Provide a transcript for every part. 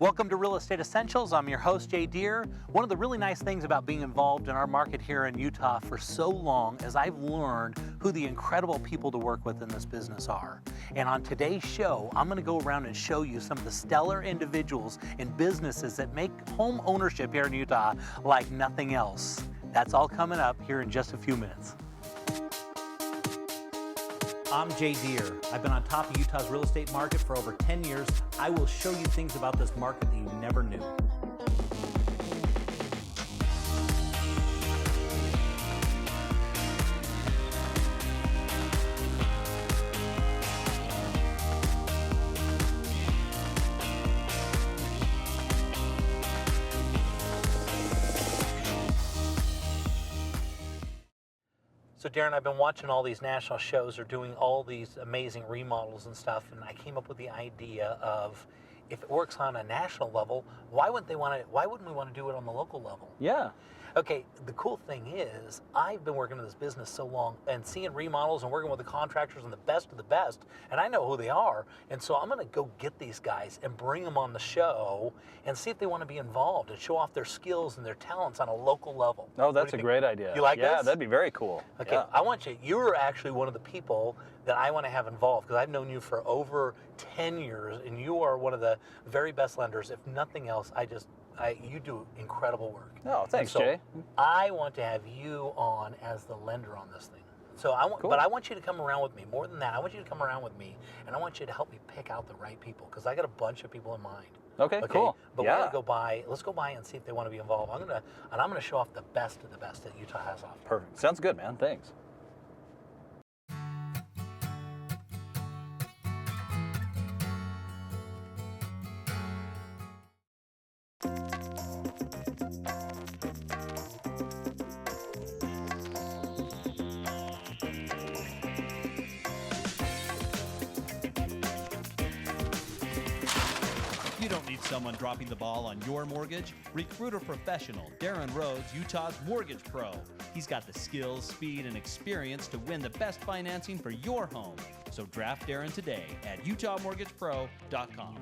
Welcome to Real Estate Essentials. I'm your host, Jay Deher. One of the really nice things about being involved in our market here in Utah for so long is I've learned who the incredible people to work with in this business are. And on today's show, I'm going to go around and show you some of the stellar individuals and businesses that make home ownership here in Utah like nothing else. That's all coming up here in just a few minutes. I'm Jay Deher. I've been on top of Utah's real estate market for over 10 years. I will show you things about this market that you never knew. So Darin, I've been watching all these national shows or doing all these amazing remodels and stuff, and I came up with the idea of if it works on a national level, why wouldn't we want to do it on the local level? Yeah. Okay, the cool thing is I've been working in this business so long and seeing remodels and working with the contractors and the best of the best, and I know who they are, and so I'm going to go get these guys and bring them on the show and see if they want to be involved and show off their skills and their talents on a local level. Oh, that's a great idea. You like this? Yeah, that'd be very cool. Okay, yeah. You're actually one of the people that I want to have involved because I've known you for over 10 years and you are one of the very best lenders. If nothing else, you do incredible work. Oh, thanks, so Jay. I want to have you on as the lender on this thing. So cool. But I want you to come around with me. More than that, I want you to come around with me, and I want you to help me pick out the right people because I got a bunch of people in mind. Okay, cool. But yeah. we're gonna go by. Let's go by and see if they want to be involved. I'm gonna show off the best of the best that Utah has off. Perfect. Sounds good, man. Thanks. You don't need someone dropping the ball on your mortgage. Recruit a professional, Darin Rhodes, Utah's Mortgage Pro. He's got the skills, speed, and experience to win the best financing for your home. So draft Darin today at utahmortgagepro.com.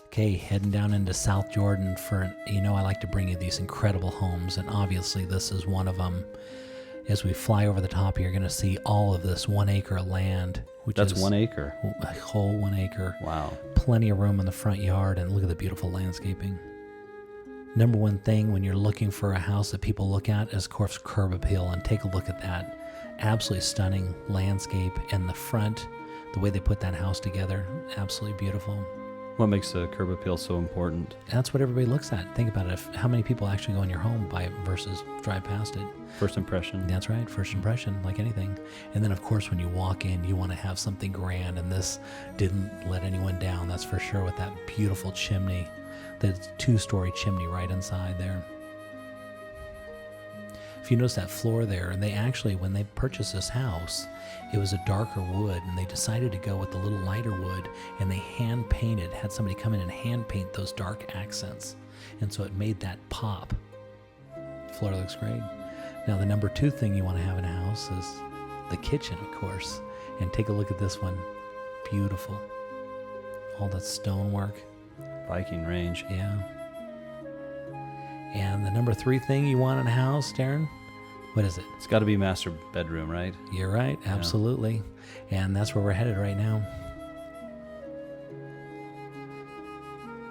Okay, heading down into South Jordan for, I like to bring you these incredible homes, and obviously this is one of them. As we fly over the top, you're going to see all of this 1 acre land. That's 1 acre. A whole 1 acre. Wow. Plenty of room in the front yard, and look at the beautiful landscaping. Number one thing when you're looking for a house that people look at is, of course, curb appeal, and take a look at that. Absolutely stunning landscape in the front. The way they put that house together, absolutely beautiful. What makes the curb appeal so important? That's what everybody looks at. Think about it. How many people actually go in your home by it versus drive past it? First impression. That's right. First impression, like anything. And then, of course, when you walk in, you want to have something grand. And this didn't let anyone down. That's for sure with that beautiful chimney, the 2-story chimney right inside there. If you notice that floor there, and they actually, when they purchased this house, it was a darker wood, and they decided to go with the little lighter wood, and they had somebody come in and hand paint those dark accents. And so it made that pop. Floor looks great. Now, the number 2 thing you want to have in a house is the kitchen, of course. And take a look at this one. Beautiful. All that stonework. Viking range. Yeah. And the number 3 thing you want in a house, Darin? What is it? It's got to be master bedroom, right? You're right, absolutely. Yeah. And that's where we're headed right now.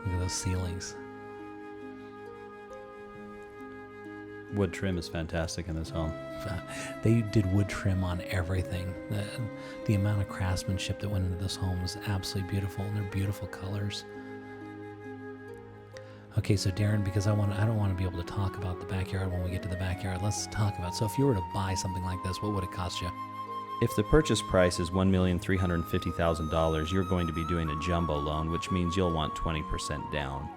Look at those ceilings. Wood trim is fantastic in this home. They did wood trim on everything. The amount of craftsmanship that went into this home is absolutely beautiful, and they're beautiful colors. Okay, so Darin, because I don't want to be able to talk about the backyard when we get to the backyard, let's talk about, so if you were to buy something like this, what would it cost you? If the purchase price is $1,350,000, you're going to be doing a jumbo loan, which means you'll want 20% down.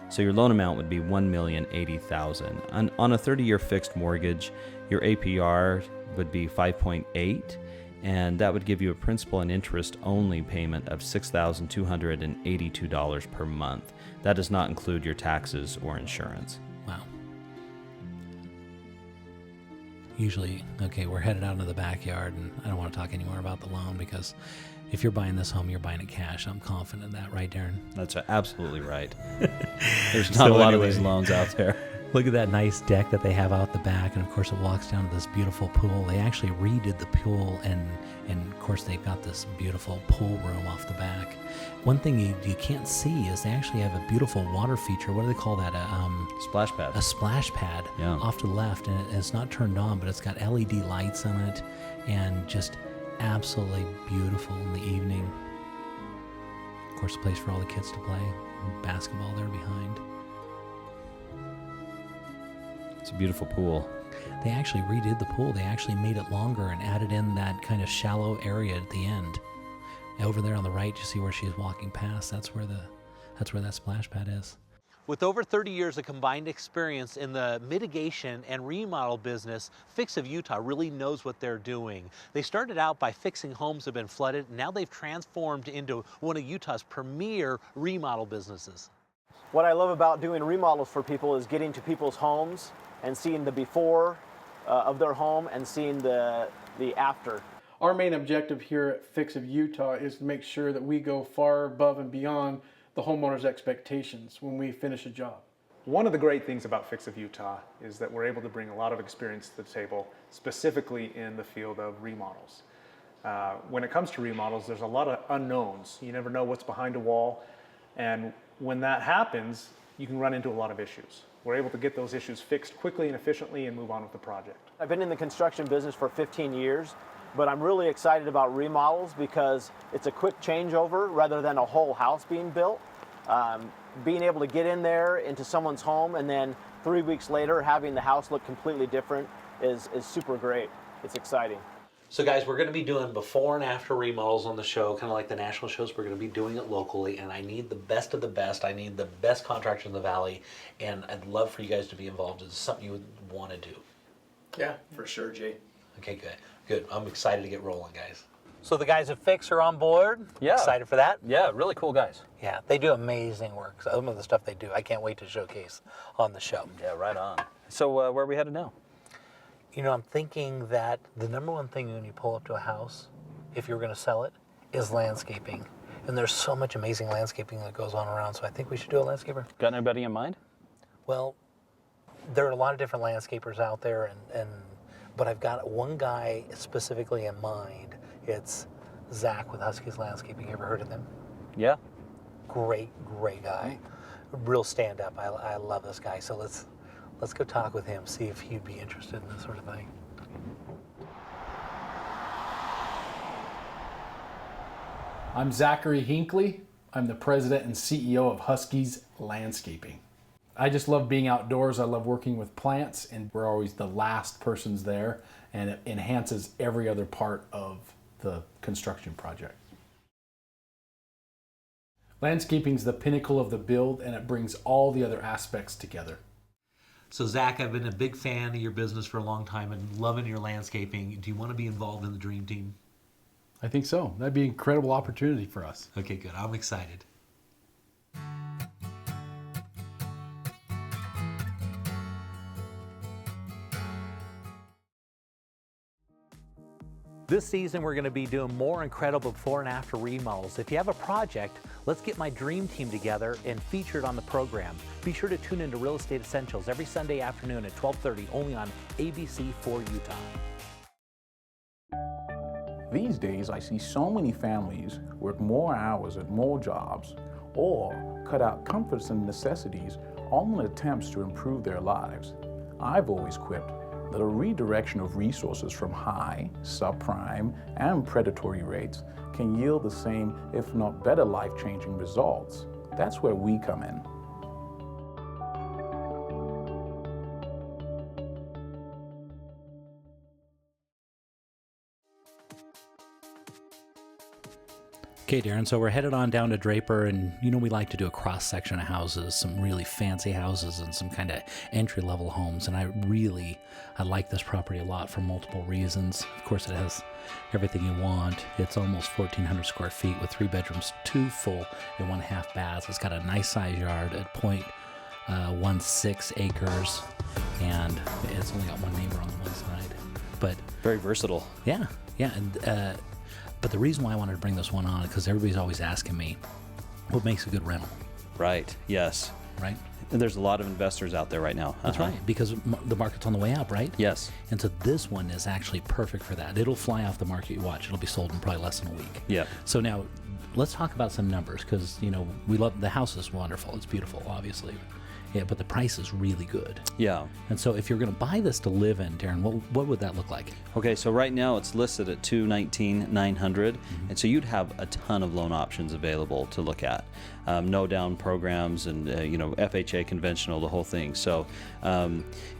So your loan amount would be $1,080,000. On a 30-year fixed mortgage, your APR would be 5.8, and that would give you a principal and interest only payment of $6,282 per month. That does not include your taxes or insurance. Wow. usually, okay, we're headed out into the backyard, and I don't want to talk anymore about the loan because if you're buying this home, you're buying it cash. I'm confident in that, right, Darin? That's absolutely right. There's not a lot of these loans out there. Look at that nice deck that they have out the back, and of course it walks down to this beautiful pool. They actually redid the pool, and of course they've got this beautiful pool room off the back. One thing you can't see is they actually have a beautiful water feature. What do they call that? Splash pad. A splash pad off to the left, and it's not turned on, but it's got LED lights on it, and just absolutely beautiful in the evening. Of course, a place for all the kids to play. Basketball there behind. It's a beautiful pool. They actually redid the pool. They actually made it longer and added in that kind of shallow area at the end. Over there on the right, you see where she's walking past. That's where that splash pad is. With over 30 years of combined experience in the mitigation and remodel business, Fix of Utah really knows what they're doing. They started out by fixing homes that have been flooded. Now they've transformed into one of Utah's premier remodel businesses. What I love about doing remodels for people is getting to people's homes and seeing the before of their home and seeing the after. Our main objective here at Fix of Utah is to make sure that we go far above and beyond the homeowner's expectations when we finish a job. One of the great things about Fix of Utah is that we're able to bring a lot of experience to the table, specifically in the field of remodels. When it comes to remodels, there's a lot of unknowns. You never know what's behind a wall, and when that happens, you can run into a lot of issues. We're able to get those issues fixed quickly and efficiently and move on with the project. I've been in the construction business for 15 years, but I'm really excited about remodels because it's a quick changeover rather than a whole house being built. Being able to get in there into someone's home and then 3 weeks later having the house look completely different is super great. It's exciting. So guys, we're going to be doing before and after remodels on the show, kind of like the national shows. We're going to be doing it locally, and I need the best of the best. I need the best contractors in the Valley, and I'd love for you guys to be involved. It's something you would want to do. Yeah, for sure, Jay. Okay, good. I'm excited to get rolling, guys. So the guys at Fix are on board? Yeah. Excited for that? Yeah, really cool guys. Yeah, they do amazing work. Some of the stuff they do, I can't wait to showcase on the show. Yeah, right on. So where are we headed now? You know, I'm thinking that the number one thing when you pull up to a house, if you're going to sell it, is landscaping. And there's so much amazing landscaping that goes on around, so I think we should do a landscaper. Got anybody in mind? Well, there are a lot of different landscapers out there, but I've got one guy specifically in mind. It's Zach with Huskiez Landscaping. You ever heard of them? Yeah. Great guy. Real stand-up. I love this guy. So let's go talk with him, see if he'd be interested in this sort of thing. I'm Zachary Hinckley. I'm the president and CEO of Huskiez Landscaping. I just love being outdoors. I love working with plants, and we're always the last persons there, and it enhances every other part of the construction project. Landscaping is the pinnacle of the build, and it brings all the other aspects together. So Zach, I've been a big fan of your business for a long time and loving your landscaping. Do you want to be involved in the Dream Team? I think so. That'd be an incredible opportunity for us. Okay, good. I'm excited. This season, we're going to be doing more incredible before and after remodels. If you have a project, let's get my dream team together and feature it on the program. Be sure to tune into Real Estate Essentials every Sunday afternoon at 12:30, only on ABC4 Utah. These days, I see so many families work more hours at more jobs or cut out comforts and necessities, all in attempts to improve their lives. I've always quipped that a redirection of resources from high, subprime, and predatory rates can yield the same, if not better, life-changing results. That's where we come in. Okay, Darin, so we're headed on down to Draper, and you know we like to do a cross-section of houses, some really fancy houses and some kind of entry-level homes, and I like this property a lot for multiple reasons. Of course, it has everything you want. It's almost 1,400 square feet with 3 bedrooms, 2 full and 1 half baths. It's got a nice size yard at 0.16 acres, and it's only got 1 neighbor on the one side. But Very versatile. yeah, and but the reason why I wanted to bring this one on is because everybody's always asking me, what makes a good rental, Right. Yes. right? And there's a lot of investors out there right now. That's right, because the market's on the way up, right? Yes. And so this one is actually perfect for that. It'll fly off the market. You watch. It'll be sold in probably less than a week. Yep. So now, let's talk about some numbers, because we love the house is wonderful. It's beautiful, obviously. Yeah, but the price is really good. Yeah. And so if you're going to buy this to live in, Darin, what would that look like? Okay, so right now it's listed at $219,900, and so you'd have a ton of loan options available to look at. No down programs and FHA conventional, the whole thing. So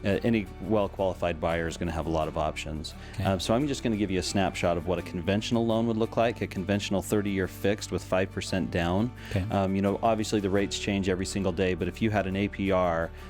any well-qualified buyer is going to have a lot of options. Okay. So I'm just going to give you a snapshot of what a conventional loan would look like. A conventional 30-year fixed with 5% down. Okay. Obviously the rates change every single day, but if you had an APR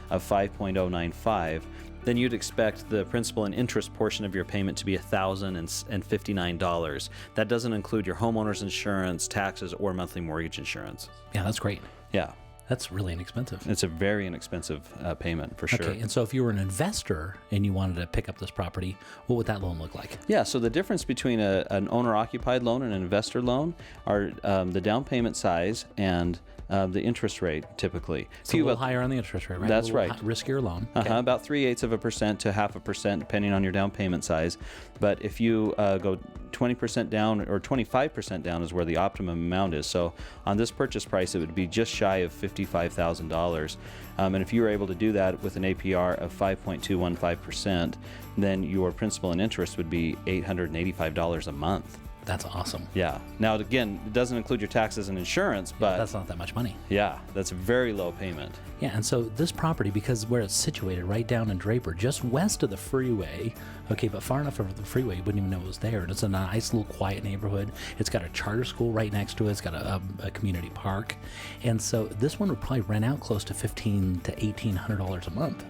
of 5.095, then you'd expect the principal and interest portion of your payment to be $1,059. That doesn't include your homeowner's insurance, taxes, or monthly mortgage insurance. Yeah, that's great. Yeah, That's really inexpensive. it's a very inexpensive payment for sure. Okay, and so if you were an investor and you wanted to pick up this property, what would that loan look like? Yeah, so the difference between an owner-occupied loan and an investor loan are the down payment size and the interest rate typically. It's a little higher on the interest rate, right? That's A little right. Riskier loan. About 0.3% to 0.5%, depending on your down payment size. But if you go 20% down or 25% down is where the optimum amount is. So on this purchase price, it would be just shy of $55,000. And if you were able to do that with an APR of 5.215%, then your principal and interest would be $885 a month. That's awesome. Yeah. Now, again, it doesn't include your taxes and insurance, but That's not that much money. yeah, that's a very low payment. Yeah, and so this property, because where it's situated right down in Draper, just west of the freeway, okay, but far enough over the freeway you wouldn't even know it was there. And it's a nice little quiet neighborhood. It's got a charter school right next to it. It's got a community park. And so this one would probably rent out close to $1,500 to $1,800 a month.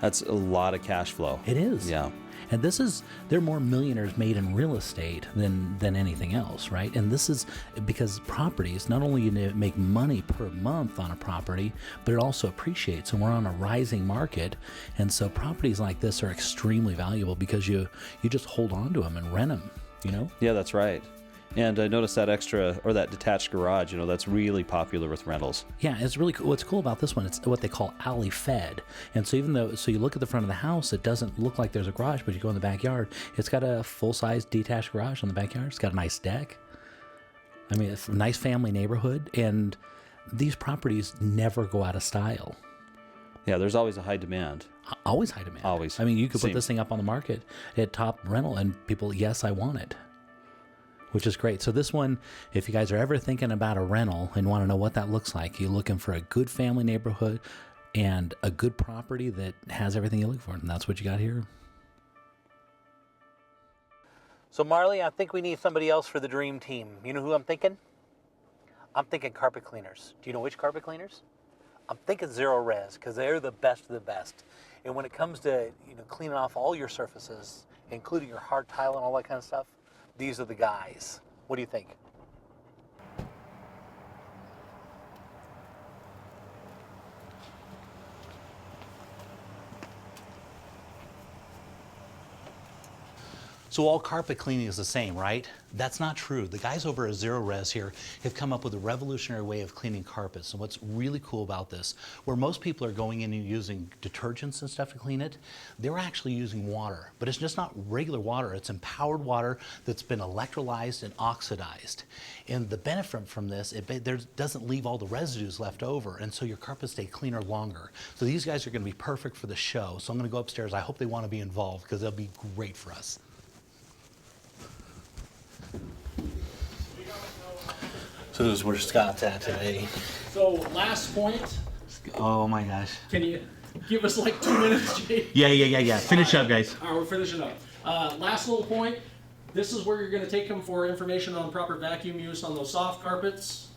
That's a lot of cash flow. It is. Yeah. And there are more millionaires made in real estate than anything else, right? And this is because properties, not only you make money per month on a property, but it also appreciates. And we're on a rising market. And so properties like this are extremely valuable because you just hold on to them and rent them, Yeah, that's right. And I noticed that that detached garage, that's really popular with rentals. Yeah, it's really cool. What's cool about this one, it's what they call alley fed. And so so you look at the front of the house, it doesn't look like there's a garage, but you go in the backyard, it's got a full-size detached garage on the backyard. It's got a nice deck. I mean, it's a nice family neighborhood, and these properties never go out of style. Yeah, there's always a high demand. Always high demand. Always. I mean, you could put Same. this thing up on the market at top rental, and people, yes, I want it. Which is great. So this one, if you guys are ever thinking about a rental and want to know what that looks like, you're looking for a good family neighborhood and a good property that has everything you look for, and that's what you got here. So Marley, I think we need somebody else for the dream team. You know who I'm thinking? I'm thinking carpet cleaners. Do you know which carpet cleaners? I'm thinking Zerorez, because they're the best of the best. And when it comes to cleaning off all your surfaces, including your hard tile and all that kind of stuff, these are the guys. What do you think? So all carpet cleaning is the same, right? That's not true. The guys over at Zerorez here have come up with a revolutionary way of cleaning carpets. And what's really cool about this, where most people are going in and using detergents and stuff to clean it, they're actually using water. But it's just not regular water. It's empowered water that's been electrolyzed and oxidized. And the benefit from this, it doesn't leave all the residues left over. And so your carpets stay cleaner longer. So these guys are going to be perfect for the show. So I'm going to go upstairs. I hope they want to be involved because they'll be great for us. So this is where Scott's at today. So last point, Oh my gosh. can you give us like 2 minutes, Jay? Yeah. Finish up, guys. All right, we're finishing up. Last little point, this is where you're going to take them for information on proper vacuum use on those soft carpets.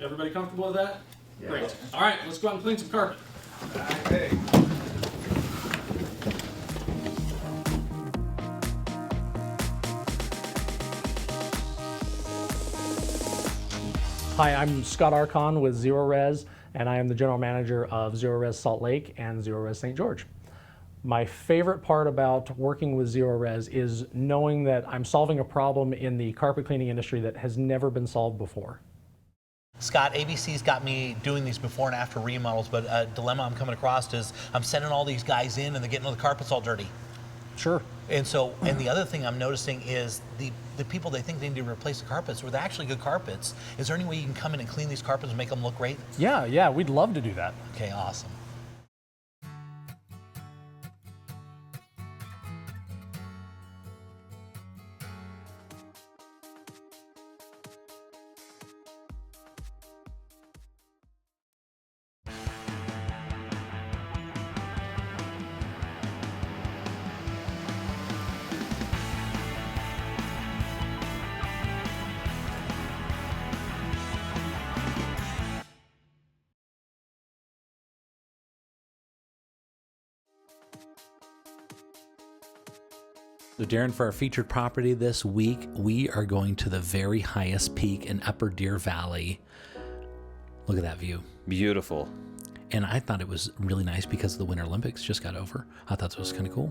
Everybody comfortable with that? Yeah. Great. All right, let's go out and clean some carpet. Okay. Hi, I'm Scott Archon with Zerorez, and I am the general manager of Zerorez Salt Lake and Zerorez St. George. My favorite part about working with Zerorez is knowing that I'm solving a problem in the carpet cleaning industry that has never been solved before. Scott, ABC's got me doing these before and after remodels, but a dilemma I'm coming across is I'm sending all these guys in and they're getting all the carpets all dirty. Sure. And so, and the other thing I'm noticing is the people, they think they need to replace the carpets, or they're actually good carpets. Is there any way you can come in and clean these carpets and make them look great? Yeah, we'd love to do that. Okay, awesome. So Darin, for our featured property this week, we are going to the very highest peak in Upper Deer Valley. Look at that view. Beautiful. And I thought it was really nice because the Winter Olympics just got over. I thought it was kind of cool.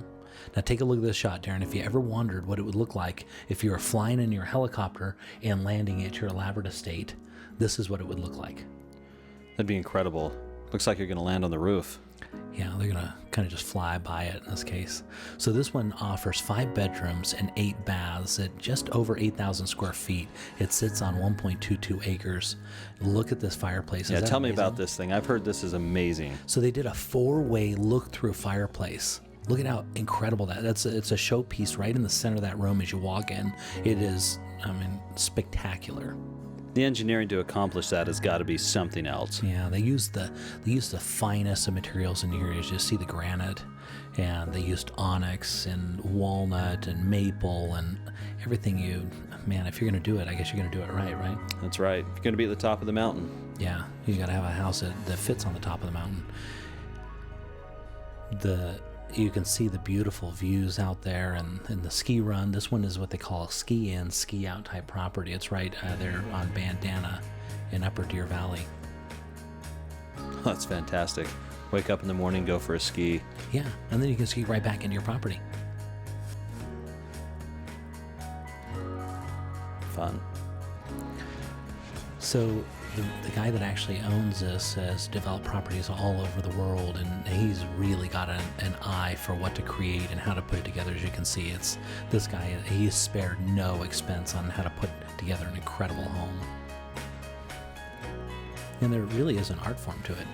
Now take a look at this shot, Darin. If you ever wondered what it would look like if you were flying in your helicopter and landing at your elaborate estate, this is what it would look like. That'd be incredible. Looks like you're going to land on the roof. Yeah, they're going to kind of just fly by it in this case. So this one offers 5 bedrooms and 8 baths at just over 8,000 square feet. It sits on 1.22 acres. Look at this fireplace. Yeah, Isn't that tell me amazing? about this thing. I've heard this is amazing. So they did a 4-way look-through fireplace. Look at how incredible it's a showpiece right in the center of that room as you walk in. It is, spectacular. The engineering to accomplish that has got to be something else. Yeah, they used the finest of materials in here. You just see the granite, and they used onyx and walnut and maple and everything. If you're going to do it, I guess you're going to do it right? That's right. If you're going to be at the top of the mountain. Yeah, you got to have a house that fits on the top of the mountain. You can see the beautiful views out there and the ski run. This one is what they call a ski in, ski out type property. It's right there on Bandana in Upper Deer Valley. That's fantastic. Wake up in the morning, go for a ski. Yeah, and then you can ski right back into your property. Fun. So the guy that actually owns this has developed properties all over the world, and he's really got an eye for what to create and how to put it together. As you can see, this guy, he's spared no expense on how to put together an incredible home. And there really is an art form to it.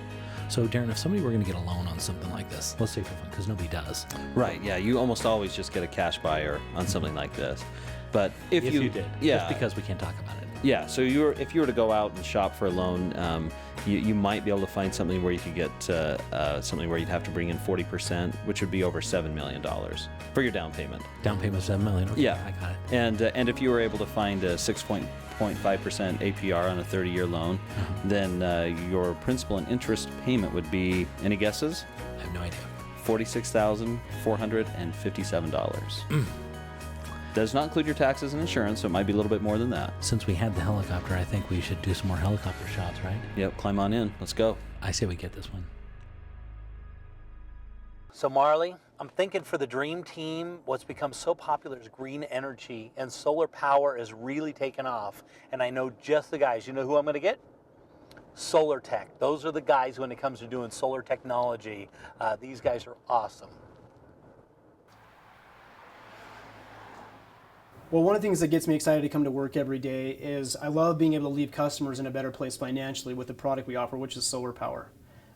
So Darin, if somebody were going to get a loan on something like this, let's say for fun, because nobody does. Right, yeah, you almost always just get a cash buyer on something like this. But if you did, yeah, just because we can't talk about it. Yeah, so if you were to go out and shop for a loan, you might be able to find something where you could get something where you'd have to bring in 40%, which would be over $7 million for your down payment. Down payment $7 million. Okay, yeah, I got it. And if you were able to find a 6.5% APR on a 30-year loan, then your principal and interest payment would be, any guesses? I have no idea. $46,457. Does not include your taxes and insurance, so it might be a little bit more than that. Since we had the helicopter, I think we should do some more helicopter shots, right? Yep, climb on in. Let's go. I say we get this one. So Marley, I'm thinking for the dream team, what's become so popular is green energy, and solar power is really taken off. And I know just the guys. You know who I'm going to get? Solartek. Those are the guys when it comes to doing solar technology. These guys are awesome. Well, one of the things that gets me excited to come to work every day is I love being able to leave customers in a better place financially with the product we offer, which is solar power.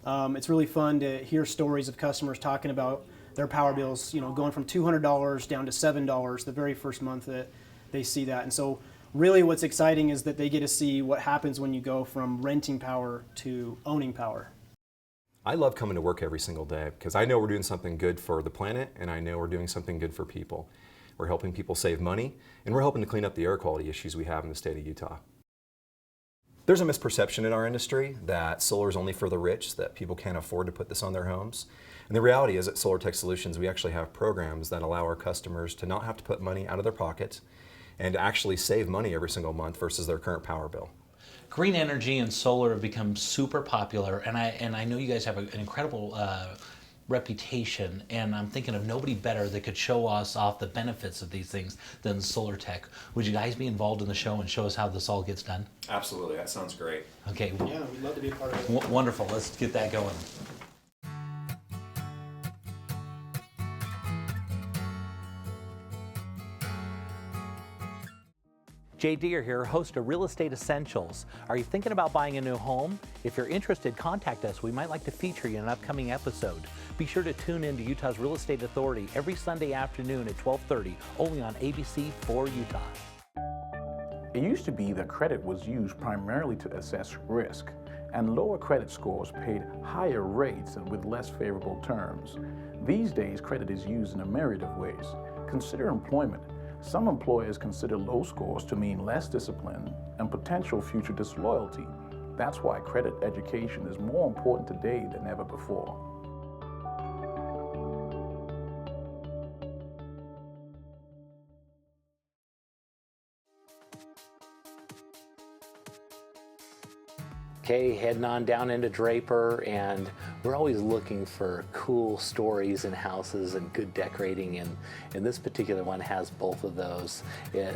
It's really fun to hear stories of customers talking about their power bills, going from $200 down to $7 the very first month that they see that. And so really what's exciting is that they get to see what happens when you go from renting power to owning power. I love coming to work every single day because I know we're doing something good for the planet, and I know we're doing something good for people. We're helping people save money, and we're helping to clean up the air quality issues we have in the state of Utah. There's a misperception in our industry that solar is only for the rich, that people can't afford to put this on their homes. And the reality is at Solartek Solutions, we actually have programs that allow our customers to not have to put money out of their pocket and to actually save money every single month versus their current power bill. Green energy and solar have become super popular, and I know you guys have an incredible reputation, and I'm thinking of nobody better that could show us off the benefits of these things than Solartek. Would you guys be involved in the show and show us how this all gets done? Absolutely, that sounds great. Okay. Yeah, we'd love to be a part of it. Wonderful. Let's get that going. Jay Deher here, host of Real Estate Essentials. Are you thinking about buying a new home? If you're interested, contact us. We might like to feature you in an upcoming episode. Be sure to tune in to Utah's Real Estate Authority every Sunday afternoon at 12:30, only on ABC 4 Utah. It used to be that credit was used primarily to assess risk, and lower credit scores paid higher rates and with less favorable terms. These days, credit is used in a myriad of ways. Consider employment. Some employers consider low scores to mean less discipline and potential future disloyalty. That's why credit education is more important today than ever before. Okay, heading on down into Draper, and we're always looking for cool stories in houses and good decorating, and this particular one has both of those.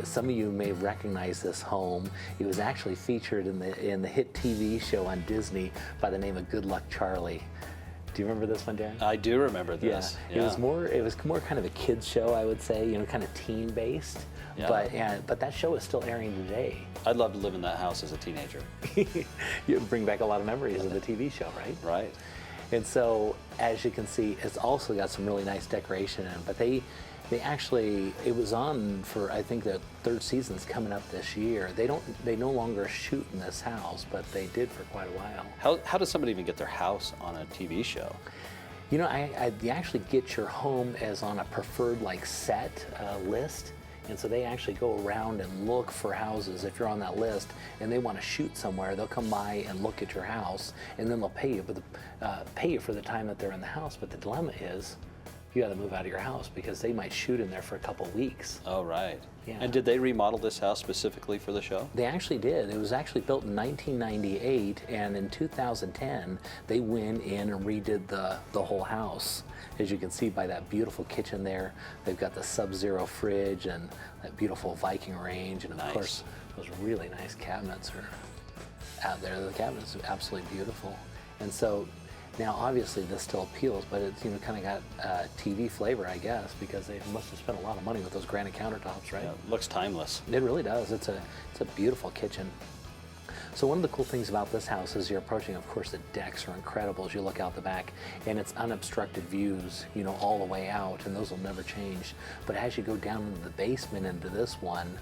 Some of you may recognize this home. It was actually featured in the hit TV show on Disney by the name of Good Luck Charlie. Do you remember this one, Darin? I do remember this. Yeah. It was more kind of a kids show, I would say, kind of teen based. Yeah. But that show is still airing today. I'd love to live in that house as a teenager. You bring back a lot of memories of the TV show, right? Right. And so, as you can see, it's also got some really nice decoration in it. But they actually, it was on for, I think the third season's coming up this year. They no longer shoot in this house, but they did for quite a while. How does somebody even get their house on a TV show? You actually get your home as on a preferred set list. And so they actually go around and look for houses if you're on that list and they want to shoot somewhere. They'll come by and look at your house, and then they'll pay you for the time that they're in the house. But the dilemma is you got to move out of your house because they might shoot in there for a couple weeks. Oh, right. Yeah. And did they remodel this house specifically for the show? They actually did. It was actually built in 1998, and in 2010 they went in and redid the whole house. As you can see by that beautiful kitchen there, they've got the Sub-Zero fridge and that beautiful Viking range, and of course those really nice cabinets are out there. The cabinets are absolutely beautiful. And so now obviously this still appeals, but it's kind of got TV flavor, I guess, because they must have spent a lot of money with those granite countertops, right? Yeah, it looks timeless. It really does. It's a beautiful kitchen. So one of the cool things about this house is you're approaching, of course, the decks are incredible as you look out the back, and it's unobstructed views, all the way out, and those will never change. But as you go down into the basement into this one,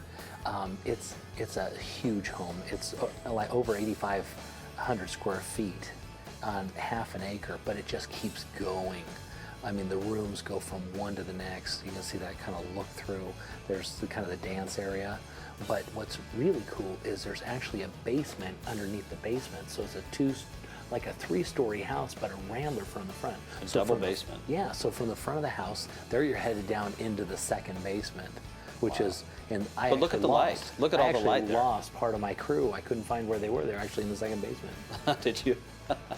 it's a huge home. It's like over 8,500 square feet on half an acre, but it just keeps going. I mean, the rooms go from one to the next. You can see that kind of look through. There's the kind of the dance area. But what's really cool is there's actually a basement underneath the basement. So it's a 3-story house, but a rambler from the front. A double basement. Yeah, so from the front of the house, there you're headed down into the second basement, which is, and I But look at the light. Look at all the light there. I lost part of my crew. I couldn't find where they were. They're actually in the second basement. Did you?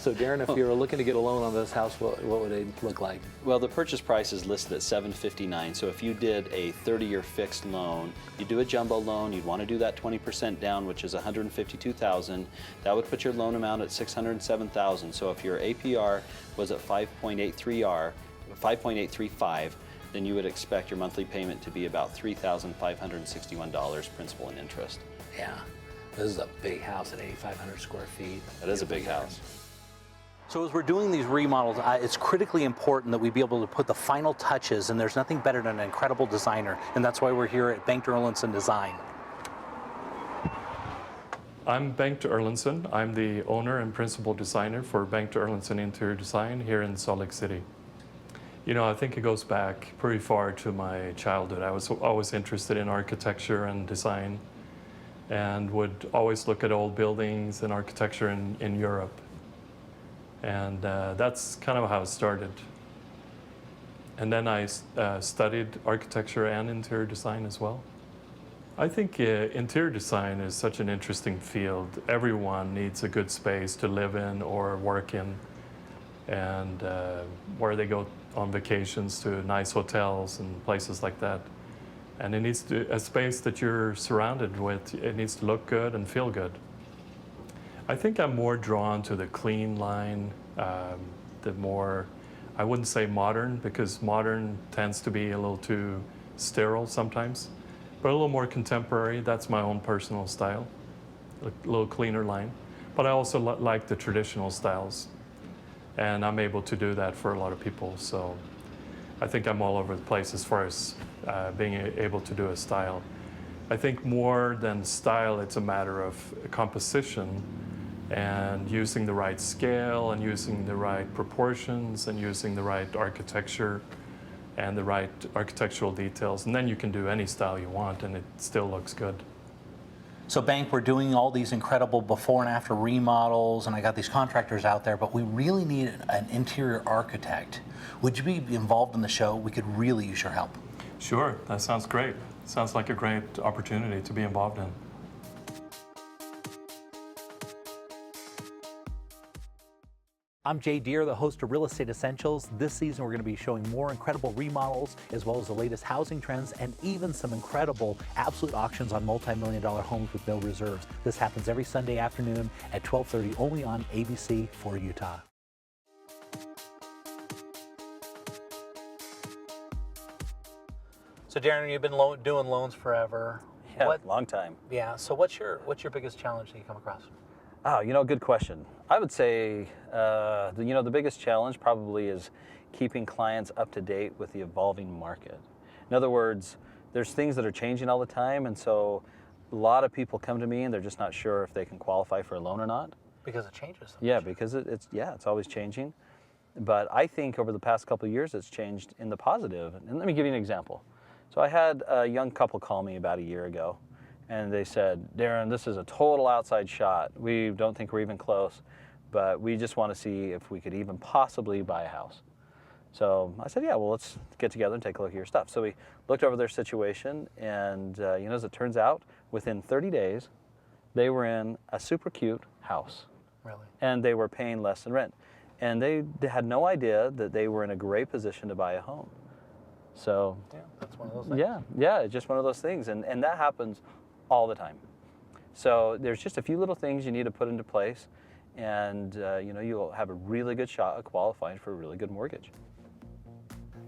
So Darin, if you were looking to get a loan on this house, what would it look like? Well, the purchase price is listed at $759,000. So if you did a 30-year fixed loan, you do a jumbo loan, you'd want to do that 20% down, which is $152,000. That would put your loan amount at $607,000. So if your APR was at 5.835, then you would expect your monthly payment to be about $3,561 principal and interest. Yeah, this is a big house at 8,500 square feet. That is a big house. So as we're doing these remodels, it's critically important that we be able to put the final touches, and there's nothing better than an incredible designer, and that's why we're here at Bengt Erlandsson Design. I'm Bengt Erlandsson. I'm the owner and principal designer for Bengt Erlandsson Interior Design here in Salt Lake City. I think it goes back pretty far to my childhood. I was always interested in architecture and design, and would always look at old buildings and architecture in Europe. And that's kind of how it started. And then I studied architecture and interior design as well. I think interior design is such an interesting field. Everyone needs a good space to live in or work in. and where they go on vacations to nice hotels and places like that. And it needs to, a space that you're surrounded with, it needs to look good and feel good. I think I'm more drawn to the clean line, the more, I wouldn't say modern, because modern tends to be a little too sterile sometimes, but a little more contemporary. That's my own personal style, a little cleaner line. But I also like the traditional styles, and I'm able to do that for a lot of people. So I think I'm all over the place as far as being able to do a style. I think more than style, it's a matter of composition and using the right scale and using the right proportions and using the right architecture and the right architectural details. And then you can do any style you want and it still looks good. So Bengt, we're doing all these incredible before and after remodels, and I got these contractors out there, but we really need an interior architect. Would you be involved in the show? We could really use your help. Sure, that sounds great. Sounds like a great opportunity to be involved in. I'm Jay Deher, the host of Real Estate Essentials. This season we're going to be showing more incredible remodels as well as the latest housing trends and even some incredible absolute auctions on multi-million-dollar homes with no reserves. This happens every Sunday afternoon at 12:30 only on ABC for Utah. So Darin, you've been doing loans forever. Yeah, long time. Yeah, so what's your biggest challenge that you come across? Oh, good question. I would say, the biggest challenge probably is keeping clients up to date with the evolving market. In other words, there's things that are changing all the time, and so a lot of people come to me and they're just not sure if they can qualify for a loan or not. Because it changes so much. Yeah, because it's always changing. But I think over the past couple of years, it's changed in the positive. And let me give you an example. So I had a young couple call me about a year ago. And they said, Darin, this is a total outside shot. We don't think we're even close, but we just want to see if we could even possibly buy a house. So I said, yeah, well, let's get together and take a look at your stuff. So we looked over their situation, and as it turns out, within 30 days, they were in a super cute house. Really? And they were paying less than rent. And they had no idea that they were in a great position to buy a home. So yeah, that's one of those things. Yeah, it's just one of those things. And that happens all the time. So there's just a few little things you need to put into place, and you'll have a really good shot at qualifying for a really good mortgage.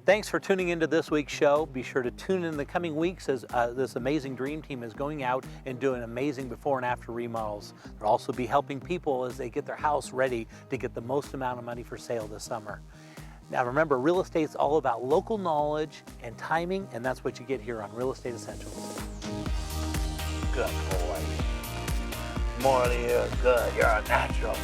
Thanks for tuning into this week's show. Be sure to tune in the coming weeks as this amazing dream team is going out and doing amazing before and after remodels. They'll also be helping people as they get their house ready to get the most amount of money for sale this summer. Now remember, real estate's all about local knowledge and timing, and that's what you get here on Real Estate Essentials. Good boy. More of you, good. You're a natural.